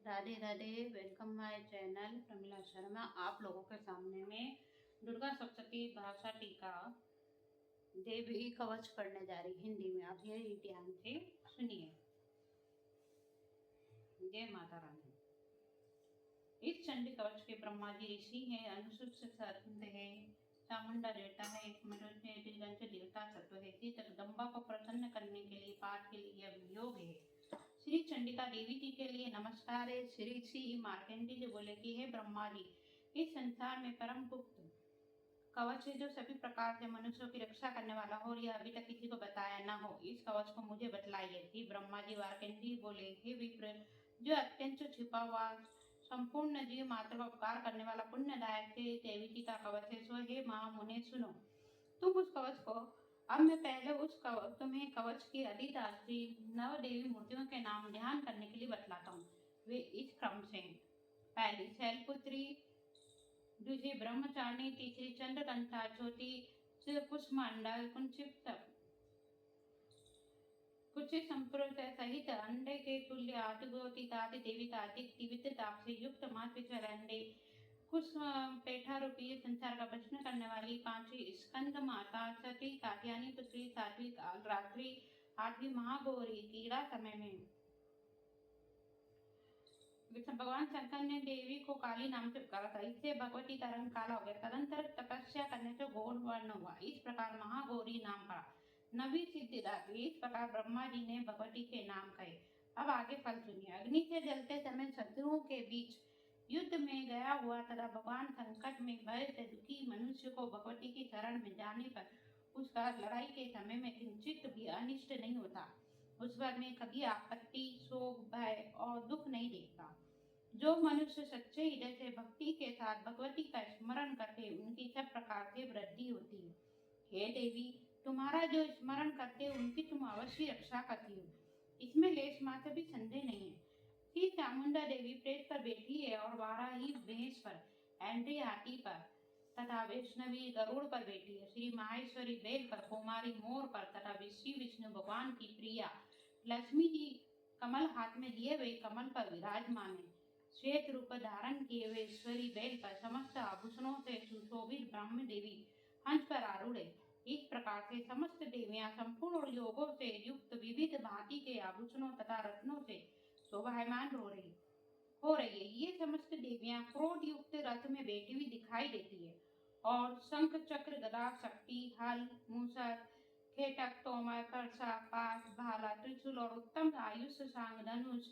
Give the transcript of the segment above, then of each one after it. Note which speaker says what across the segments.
Speaker 1: Radhe Radhe. Welcome my channel Pramila Sharma. आप लोगों के सामने में दुर्गा सप्तशती भाषा टीका देवी कवच पढ़ने जा रही हिंदी में। आप ये ध्यान से सुनिए। जय माता रानी। इस चंडी कवच के ब्रह्मा जी ऋषि हैं, अनुसूचित संत है, चामुंडा देवता है, एक मनुष्य दिग्गज देवता तत्व है। इसी जगदम्बा को प्रसन्न करने के लिए पाठ के लिए यह योग है। श्री चंडिका देवी जी के लिए नमस्कार है। श्री मार्कंडेय जी बोले कि हे ब्रह्मा जी, इस संसार में परम गुप्त कवच है जो सभी प्रकार से मनुष्यों की रक्षा करने वाला हो और यह अभी तक किसी को बताया न हो। इस कवच को मुझे बतलाइए। श्री ब्रह्मा जी मार्कंडेय बोले, हे विप्र, जो अत्यंत छिपा हुआ संपूर्ण जीव मात्र का उपकार करने वाला पुण्यदायक है देवी जी का कवच है, सो हे महामुने सुनो। तुम उस कवच को अब मैं पहले तुम्हें कवच की अधिदात्री नव देवी मूर्तियों के नाम ध्यान करने के लिए बतलाता हूँ। वे इस क्रम से: पहली शैलपुत्री, दूसरी ब्रह्मचारिणी, तीसरी चंद्रघंटा, चौथी कुष्मांडा, कुछ संप्रदाय सहित अंडे के तुल्य आदिगोती आदि देवी का अधिक दिव्य ताप से युक्त मातृ अंडे, कुछ पेठा रूपी संसार का प्रश्न करने वाली पांचवी स्कंद माता, छठी कात्यायनी पुत्री, सातवीं रात्रि, आठवीं महागौरी। कीड़ा समय में भगवान शंकर ने देवी को काली नाम से पुकारा था, इससे भगवती का रंग काला हो गया। तदंतर तपस्या करने से गौर वर्ण हुआ, इस प्रकार महागौरी नाम पड़ा। नवी सिद्धिदात्री, इस प्रकार ब्रह्मा जी ने भगवती के नाम कहे। अब आगे फल सुनिए। अग्नि से जलते समय शत्रुओं के बीच युद्ध में गया हुआ तथा भगवान संकट में भय से दुखी मनुष्य को भगवती की शरण में जाने पर उसका लड़ाई के समय में किंचित भी अनिष्ट नहीं होता। उस पर में कभी आपत्ति, शोक, भय और दुख नहीं देखता। जो मनुष्य सच्चे हृदय से भक्ति के साथ भगवती का स्मरण करते उनकी सब प्रकार से वृद्धि होती है। हे देवी, तुम्हारा जो स्मरण करते उनकी तुम अवश्य रक्षा करती हो, इसमें लेश मात्र भी संदेह नहीं है। श्री चामुंडा देवी प्रेत पर बैठी है और वाराही भैंस पर, एंड्री हाथी पर तथा वैष्णवी गरुड़ पर बैठी है। श्री माहेश्वरी बैल पर, कुमारी मोर पर तथा विष्णु भगवान की प्रिया लक्ष्मी जी कमल हाथ में लिए हुए कमल पर विराजमान है। श्वेत रूप धारण किए हुए ईश्वरी बैल पर समस्त आभूषणों से सुशोभित ब्राह्मण देवी हंस पर आरूढ़ है। इस प्रकार से समस्त देवियां संपूर्ण योगों से युक्त विविध भांति के आभूषणों तथा रत्नों से शोभायमान हो रही है। ये समस्त देवियां क्रोध युक्त रथ में बैठी हुई दिखाई देती है और शंख, चक्र, गदा, शक्ति, हल, मूसर, खेटक, तोमर, परसा, पाश, भाला, त्रिशूल और उत्तम आयुष सांग धनुष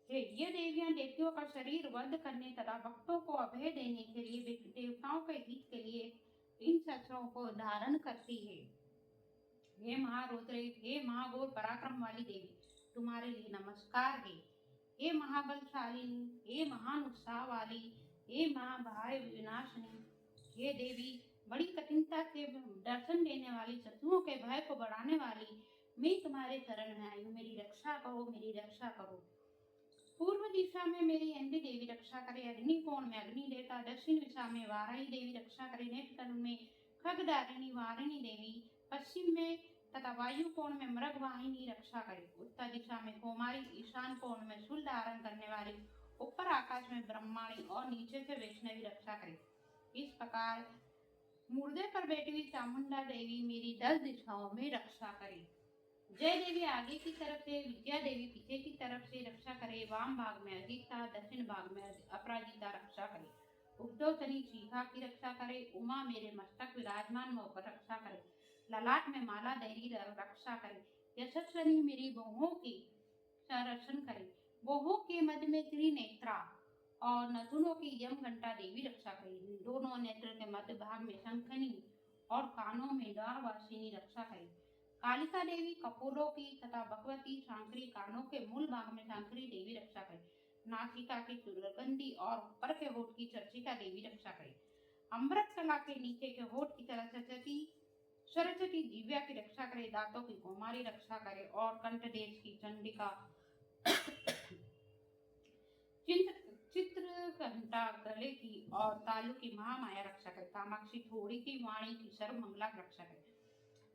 Speaker 1: है। ये देवियां देवताओं का शरीर वध करने तथा भक्तों को अभय देने के लिए, देवताओं के हित के लिए इन शस्त्रों को धारण करती है। हे महारुद्र, हे महागौर पराक्रम वाली देवी, तुम्हारे लिए नमस्कार है। हे महाबलशालिनी, हे महान उत्साह वाली, हे महाभय विनाशनी, हे देवी, बड़ी कठिनता से दर्शन देने वाली, शत्रुओं के भय को बढ़ाने वाली, मैं तुम्हारे शरण में आई हूँ। मेरी रक्षा करो, मेरी रक्षा करो। पूर्व दिशा में मेरी अंडी देवी रक्षा करे, अग्नि कोण में अग्नि देवता, दक्षिण दिशा में वाराही देवी रक्षा करे, नेत्र तनु में खगधारिणी वारिणी देवी, पश्चिम में तथा वायु कोण में मृगवाहिनी रक्षा करे, उत्तर दिशा में कुमारी, ईशान कोण में शूल धारण करने वाली, ऊपर आकाश में ब्रह्माणी और नीचे से वैष्णवी रक्षा करे। इस प्रकार मुर्दे पर बैठी हुई चामुंडा देवी मेरी 10 दिशाओं में रक्षा करे। जय देवी आगे की तरफ से, विद्या देवी पीछे की तरफ से रक्षा करे, वाम भाग में अजिता, दक्षिण भाग में अपराजिता रक्षा करे, उद्धवतनी शिखा की रक्षा करे, उमा मेरे मस्तक विराजमान होकर रक्षा करे, ललाट में माला देवी रक्षा करे, यशस्वनी मेरी बाहों की संरक्षण करे, बाहों के मध्य में त्रिनेत्रा और नथुनों की यम घंटा देवी रक्षा करे, दोनों नेत्र के मध्य भाग में शंखनी और कानों में द्वारवासिनी रक्षा करे, कालिका देवी कपोलों की तथा भगवती शांकरी कानों के मूल भाग में शांकरी देवी रक्षा करे, नासिका की सुगंधी और ऊपर के होठ की चर्चिका देवी रक्षा करे, अमृत कला के नीचे के होठ की सरस्वती दिव्या की रक्षा करे, दांतों की कुमारी रक्षा करे और कंठ देश की चंडिका चित्र घंटा गले की और तालु की महामाया रक्षा करे, कामाक्षी थोड़ी की वाणी की सर्व मंगला रक्षा करे,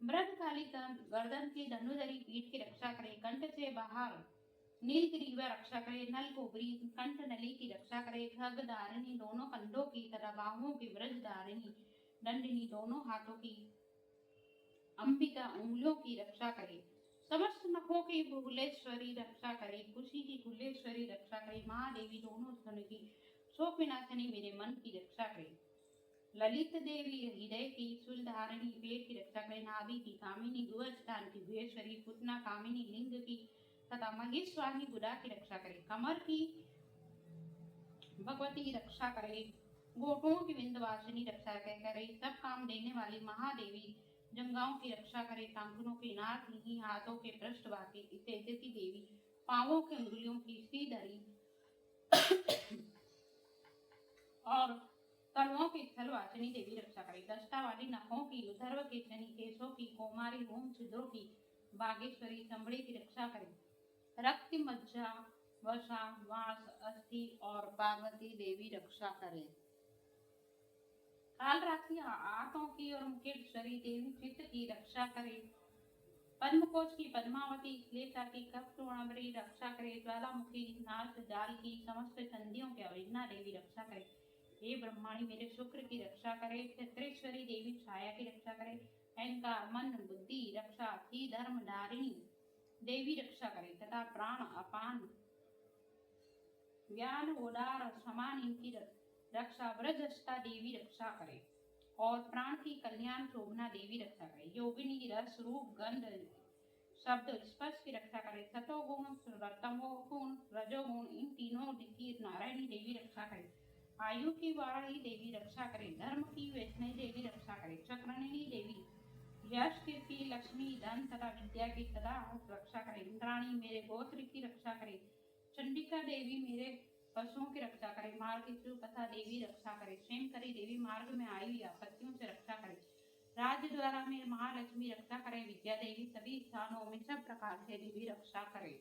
Speaker 1: मृग काली गर्दन की धनुधरी पीठ की रक्षा करे, कंठ से बाहर नीलगिरी वह रक्षा करे, नल गोबरी कंठ नली की रक्षा करे, खग धारिणी दोनों कंधों की तथा बाहुओं की, व्रज धारिणी दंडिनी दोनों हाथों की, अंबिका उंगलियों की रक्षा करे, समस्त नखों की भुवलेश्वरी रक्षा करे, खुशी की कुलेश्वरी रक्षा करे, महादेवी दोनों स्तनों की, शोक विनाशिनी मेरे मन की रक्षा करे, ललित देवी हृदय की, सुलधारिणी पेट की रक्षा करे, नाभि की कामिनी, गुहस्थान की गुहेश्वरी, पुतना कामिनी लिंग की तथा महेश्वानी गुदा की रक्षा करे, कमर की भगवती रक्षा करे, गोटों की विंध्यवासिनी रक्षा करे, सब काम देने वाली महादेवी जंगाओं की रक्षा करे, टांगनों की, नाक की, हाथों के पृष्ठभाग की, तेजती देवी पांवों के उंगलियों की, श्रीधरी और तलुओं की स्थलवासिनी देवी रक्षा करे, दष्टा वाली नखों की, उधर्व के शनि, केशों की, कोमारी होम छिद्रों की, बागेश्वरी चमड़े की रक्षा करे, रक्त मज्जा वसा वास अस्थि और पार्वती देवी रक्षा करे, काल राशि आंतों की और मुकेश्वरी देवी चित्त की रक्षा करे, पद्मकोश की पद्मावती श्लेषा की कपटोणवरी रक्षा करे, ज्वालामुखी नाश जाल की समस्त संधियों के अविघ्ना देवी रक्षा करे, हे ब्रह्माणी मेरे शुक्र की रक्षा करे, चित्रेश्वरी देवी छाया की रक्षा करे, अहंकार मन बुद्धि रक्षा की धर्म धारिणी देवी रक्षा करे, तथा प्राण अपान ज्ञान उदार समान इनकी रक्षा व्रजस्था देवी रक्षा करे, और प्राण की कल्याण शोभना देवी रक्षा करे, योगिनी रस रूप गंध शब्द स्पर्श की रक्षा करे, सतोगुण तमोगुण रजोगुण इन तीनों की नारायणी देवी रक्षा करे, आयु की वाणी देवी रक्षा करे, धर्म की वैष्णवी देवी रक्षा करे, चक्रणी देवी यश कीर्ति लक्ष्मी धन तथा विद्या की सदा रक्षा करे, इंद्राणी मेरे गोत्र की रक्षा करे, चंडिका देवी मेरे पशुओं की रक्षा करे, मार्ग की सुपथा देवी रक्षा करे, क्षेमकरी देवी मार्ग में आई आपत्तियों से रक्षा करे, राज्य द्वारा में महालक्ष्मी रक्षा करे, विद्या देवी सभी स्थानों में सब प्रकार से देवी रक्षा करे,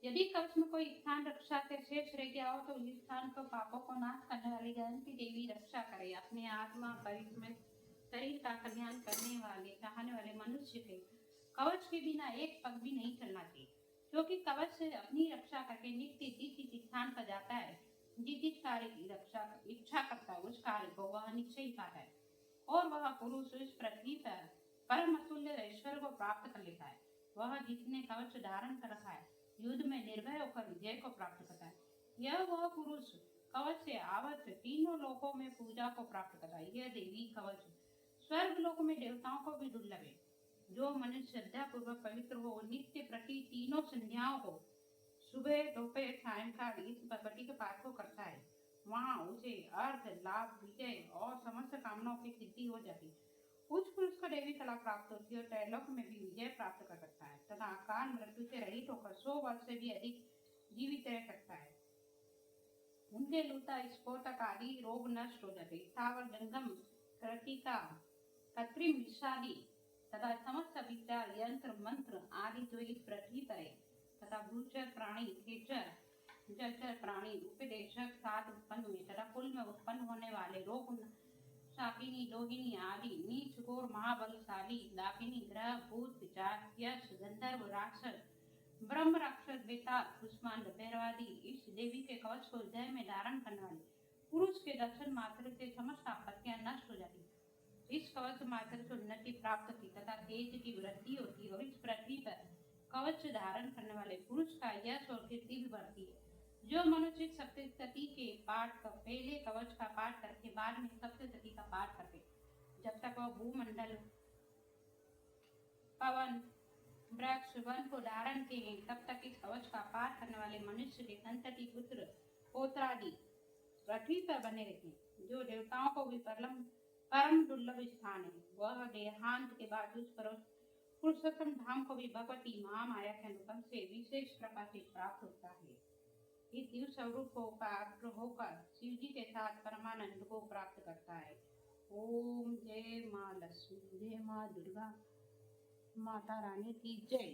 Speaker 1: यदि कवच में कोई स्थान रक्षा से शेष रह गया हो तो उस स्थान को पापों को नाश करने वाली गणपति देवी रक्षा करे, अपने आत्मा परिश्रम शरीर का कल्याण करने वाले चाहने वाले मनुष्य के कवच के बिना एक पग भी नहीं चलना चाहिए, क्योंकि कवच से अपनी रक्षा करके नित्य जिस स्थान पर जाता है, जिस कार्य की रक्षा इच्छा करता है उस कार्य को वह निश्चय ही पाता है, और वह पुरुष इस पृथ्वी पर परम अतुल्य ईश्वर को प्राप्त कर लेता है, वह जिसने कवच धारण कर रखा है युद्ध में निर्भय होकर विजय को प्राप्त करता है, यह वह पुरुष कवच से आवश्य तीनों लोकों में पूजा को प्राप्त करता है, यह देवी कवच स्वर्ग लोक में देवताओं को भी दुर्लभ है, जो मनुष्य श्रद्धा पूर्वक पवित्र हो नित्य प्रति तीनों संध्याओं को सुबह दोपहर सायंकाल इस भगवती के पाठ को करता है, वहाँ उसे अर्थ लाभ विजय और समस्त कामनाओं की सिद्धि हो जाती है, उस पुरुष को देवी कला प्राप्त होती है और त्रैलोक में भी विजय प्राप्त कर सकता है तथा अकाल मृत्यु से रहित होकर 100 वर्ष से भी अधिक जीवित रह सकता है, उनके लूता स्फोटक आदि रोग नष्ट हो जाते, स्थावर जंगम कृतिका कृत्रिम विषादी तथा समस्त विचार यंत्र मंत्र आदि जो इस पृथ्वी पर है तथा भूचर प्राणी खेचर जलचर प्राणी उपदेशक साथ उत्पन्न हुए तथा कुल में उत्पन्न होने वाले रोग शाकिनी दोहिनी आदि नीच घोर महाबलशाली दाकिनी ग्रह भूत पिचार यश गंधर्व राक्षस ब्रह्म राक्षस बेताल कुष्मांड भैरवादी इस देवी के कवच को हृदय में धारण करने वाले पुरुष के दर्शन मात्र से समस्त आपत्तियां नष्ट हो जाती, इस कवच मात्र से उन्नति प्राप्त होती तथा तेज की वृद्धि होती और इस पृथ्वी पर कवच धारण करने वाले पुरुष का यश और कीर्ति भी बढ़ती है, जो मनुष्य सप्तशती के पाठ का पहले कवच का पाठ करके बाद में सप्तशती का पाठ करते जब तक वह भूमंडल पवन वृक्ष वन को धारण किए तब तक इस कवच का पाठ करने वाले मनुष्य के संतति पुत्र पोत्रादि पृथ्वी पर बने रहते हैं, जो देवताओं को भी परम दुर्लभ स्थान है, वह देहांत के बाद उस पुरुषोत्तम धाम को भी भगवती महामाया के अनुपम से विशेष प्रकार से प्राप्त होता है, इस दिव्य स्वरूप को पात्र होकर शिव जी के साथ परमानंद को प्राप्त करता है। ओम जय माँ लक्ष्मी, जय माँ दुर्गा, माता रानी की जय।